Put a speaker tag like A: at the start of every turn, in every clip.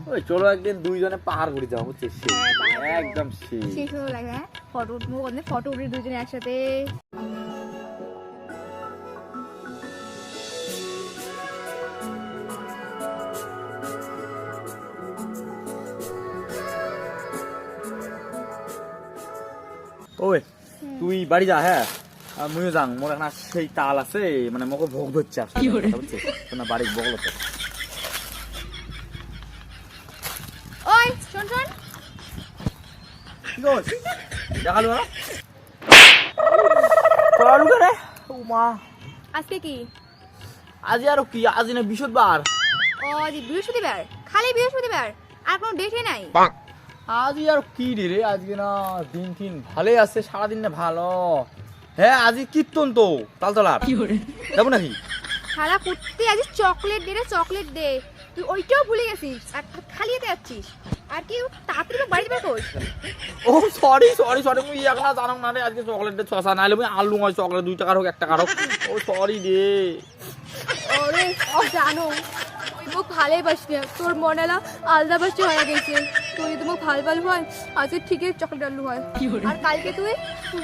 A: ওই চলো একদিন দুইজনে পাহাড় ঘুরে যাবো, বুঝছিস? একদম
B: সেই ভালো লাগে। হ্যাঁ, ফটো উঠবো, ফটো উঠি দুজনে একসাথে।
A: ওই তুই বাড়ি যা, হ্যাঁ আর মুইও যাং। মোর একটা সেই তাল আছে, মানে মোকে ভোগ ধরছে আসলে, বুঝছিস? তোমার বাড়ির বগলতে।
B: ওই শোন শোন,
A: কি করছ? দেখালো না পড়ালু করে। ও মা,
B: আজকে কি?
A: আজ আর কি? আজ না বৃহস্পতিবার।
B: ও আজ বৃহস্পতিবার, খালি বৃহস্পতিবার, আর কোনো ডেটে নাই?
A: আজ আর কি রে, আজকে না দিন তিন ভালোই আছে, সারাদিন না ভালো। হ্যাঁ আজ কীর্তন তো তালতলার, যাবো নাকি?
B: সারা কুত্তি আজ চকলেট দে রে, চকলেট দে। তুই ওইটাও ভুলে গেছিস, আর খালি এতে যাচ্ছিস। আর কি তাড়াতাড়ি তো বাড়ি বের কর।
A: ও সরি সরি সরি, মুই এখন জানো না রে, আজকে চকলেটের ছসা নাইলে মুই আলু হয় চকলেট 2 টাকার হোক 1 টাকার হোক। ও সরি রে।
B: ওরে জানো তুই মোক ভালোই বাসবি, তোর মনেলা আলাদা বাসি হয়ে গেছে। তুই তো মোক ভালো হয়, আজকে ঠিকই চকলেট আলু হয়। আর কালকে তুই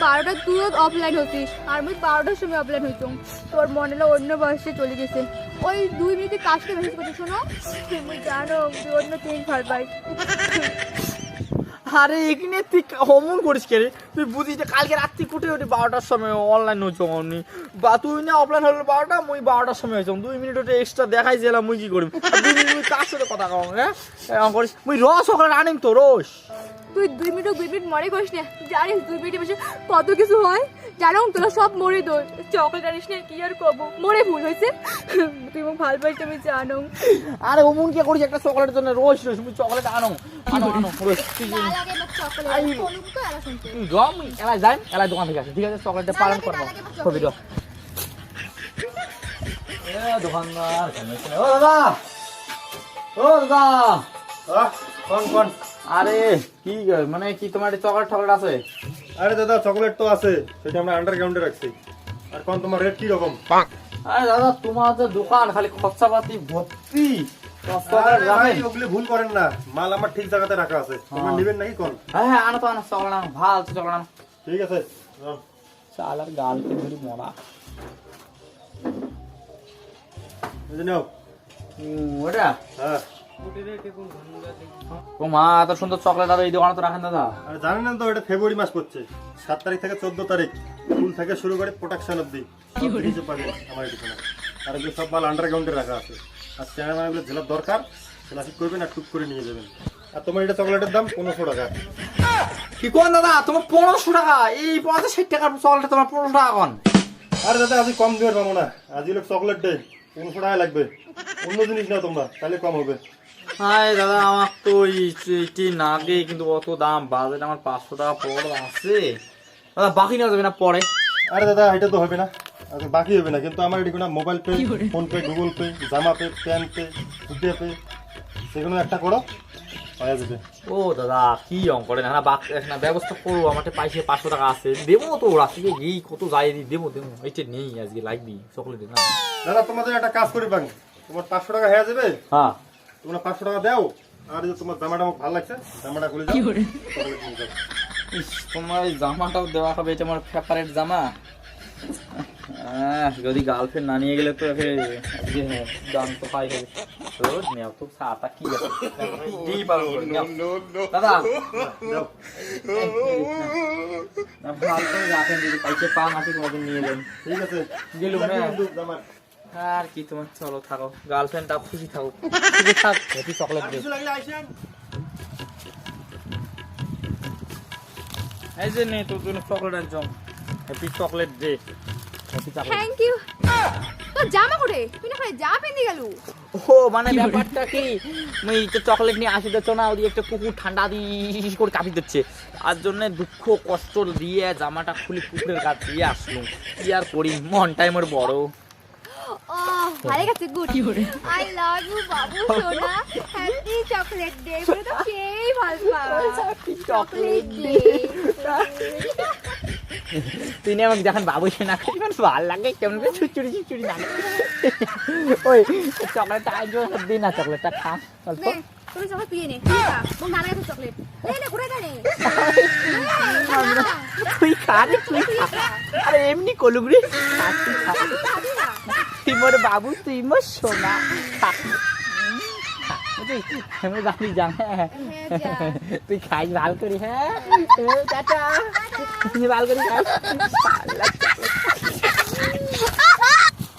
B: 12টা তুইও অফলাইন হতিস, আর মুই 12টার সময় অফলাইন হইতাম। তোর মনেলা অন্য বয়সে চলে গেছে। ওই 2 মিনিটে কাজটা মেসেজ করতে শোনো, তুমি জানো তুই অন্য তিন ভাল পাই।
A: আরে এখানে তুই হমন করিস কে রে? তুই বুঝিস যে কালকে রাত্রি কুটে ওঠে 12টার সময় অনলাইন হয়েছ অমনি, বা তুই না অফলাইন হলো 12টা, মুই 12টার সময় হয়েছ। 2 মিনিট ওটা এক্সট্রা দেখাই ছিলাম, মুই কি করিম? 2 মিনিট মুই কার সাথে কথা কম? হ্যাঁ এরকম করিস? মুই রস সকালে আনিম তো রস।
B: তুই 2 মিনিট মরে করিস না, জানিস 2 মিনিটে বসে কত কিছু হয়। জানো তোরা সব মরে দোষ, চকলেট জানিস না কি আর করবো, মরে ভুল হয়েছে। তুই মোক ভাল পাইস আমি জানো।
A: আরে অমন কে করিস একটা চকলেটের জন্য? রস রস মুই চকলেট আনো আনো আনো রস। তুই রম এলাই যাই, এলাই দোকান থেকে আসে, ঠিক আছে? চকলেটটা পালন করবো, ছবি দাও। দোকানদার ও দাদা, ও দাদা।
C: কোন কোন?
A: আরে কি মানে কি তোমার চকলেট টকলেট আছে?
C: আরে দাদা চকলেট তো আছে, সেটা আমরা আন্ডারগ্রাউন্ডে রাখছি। আর কোন তোমার রেট কি রকম?
A: আরে দাদা তোমার যে দোকান খালি খরচাপাতি ভর্তি,
C: ওগুলি ভুল করেন না, মাল আমার ঠিক জায়গাতে রাখা আছে। তোমরা নেবেন নাকি কোন?
A: হ্যাঁ হ্যাঁ আনো তো আনো, চকলেট আনো, ভালো চকলেট আনো।
C: ঠিক আছে
A: চাল আর গালকে ধরি মরা।
C: নাও।
A: ওটা
C: হ্যাঁ
A: ও মা, এত সুন্দর চকলেট আর এই দোকানে তো রাখেন দাদা?
C: আর জানেন না তো, এটা ফেব্রুয়ারি মাস পড়ছে, 7 তারিখ থেকে 14 তারিখ, ফুল থেকে শুরু করে প্রোডাকশন অব্দি সব কিছু পাবেন আমার এখানে। আর এগুলো সব মাল আন্ডারগ্রাউন্ডে রাখা আছে। আর চ্যানেল মালগুলো জেলার দরকার সেটা ঠিক করবেন আর টুক করে নিয়ে যাবেন। আর তোমার এটা চকলেটের দাম 1500 টাকা।
A: কি কোন দাদা তোমার 1500 টাকা? এই 50-60 টাকার চকলেট তোমার 1500 টাকা কোন?
C: আরে দাদা আজ কম দিবার পাবো না, আজ হলো চকলেট ডে, 1500 টাকা লাগবে। অন্য জিনিস নাও তোমরা, তাহলে কম হবে।
A: হাই দাদা, আমার তো এইটি না দিয়ে কিন্তু অত দাম, বাজেট আমার 500 টাকা পড়ে আছে দাদা, বাকি নেওয়া যাবে না পরে?
C: আরে দাদা এটা তো হবে না, আচ্ছা বাকি হবে না, কিন্তু আমার এটি mobile pay, phone pay, Google pay, জামা পে, প্যান পে, জিপে পে, সেগুলো একটা করো পাওয়া যাবে।
A: ও দাদা কি অঙ্ক করে না, ব্যবস্থা করবো। আমার পাইছে 500 টাকা আছে, দেবো তো রাত্রিকে এই কত যাই দেবো দেবো। এটা নেই আজকে লাগবি চকলেট না
C: দাদা। তোমাদের একটা কাজ করি পান, তোমার 500 টাকা হয়ে যাবে।
A: হ্যাঁ
C: তোমরা 500 টাকা দাও, আর যে তোমার জামাটা আমার ভালো লাগছে, জামাটা খুলে যাও, চকলেট নিয়ে যাও।
A: তোমার এই জামাটাও দেওয়া হবে, এটা আমার ফেভারিট জামা। যদি গার্লফ্রেন্ড না নিয়ে গেলে তো দাম তো পাই হবে। রোজ নেও তো সাতা কি দাদা ভালো করে রাখেন, যদি পাইছে পান আছে তোমাদের নিয়ে যাবেন।
C: ঠিক আছে
A: গেলুম
C: জামার
A: আর কি, তোমার চলো থাকো, গার্লফ্রেন্ডটা খুশি থাকো, খুশি থাক, হ্যাপি চকলেট দে। এই যে নে তোর জন্য চকলেট আনছম, হ্যাপি চকলেট দে।
B: Thank you. তো জামা করে তুই না খালি যা পেন্দি গেল।
A: ও মানে ব্যাপারটা কি, মুই তো চকলেট নিয়ে আসি দিচ্ছ না, ওই একটা কুকুর ঠান্ডা দিয়ে করে কাঁপি দিচ্ছে, আর জন্য দুঃখ কষ্ট দিয়ে জামাটা খুলি কুকুরের কাছ দিয়ে আসলুম। কি আর করি, মনটাই মোর বড়।
B: ও ভালো গেছে, গুড। আই লাভ ইউ বাবু সোনা, হ্যাপি চকলেট ডে। বলে তো সেই ভালো পাওয়া চকলেট ডে।
A: তুই না আমাকে যখন বাবু সে না খাই মানে ভালো লাগে, কেমন করে ছুচুরি ছুচুরি না। ওই চকলেটটা দিন না, চকলেটটা খা অল্প।
B: তুমি চকলেট পিয়ে নে মোক নালাগে তোৰ চকলেট নে ঘুরে নে
A: তুই খা রে তুই খা আরে এমনি কলুগুড়ি খা তুই খা তুই মোর বাবু তুই মোর সোনা খা বুঝলি আমি বাড়ি যাম হ্যাঁ তুই খাইস ভাল করি হ্যাঁ টাটা তুই ভাল করি খাইস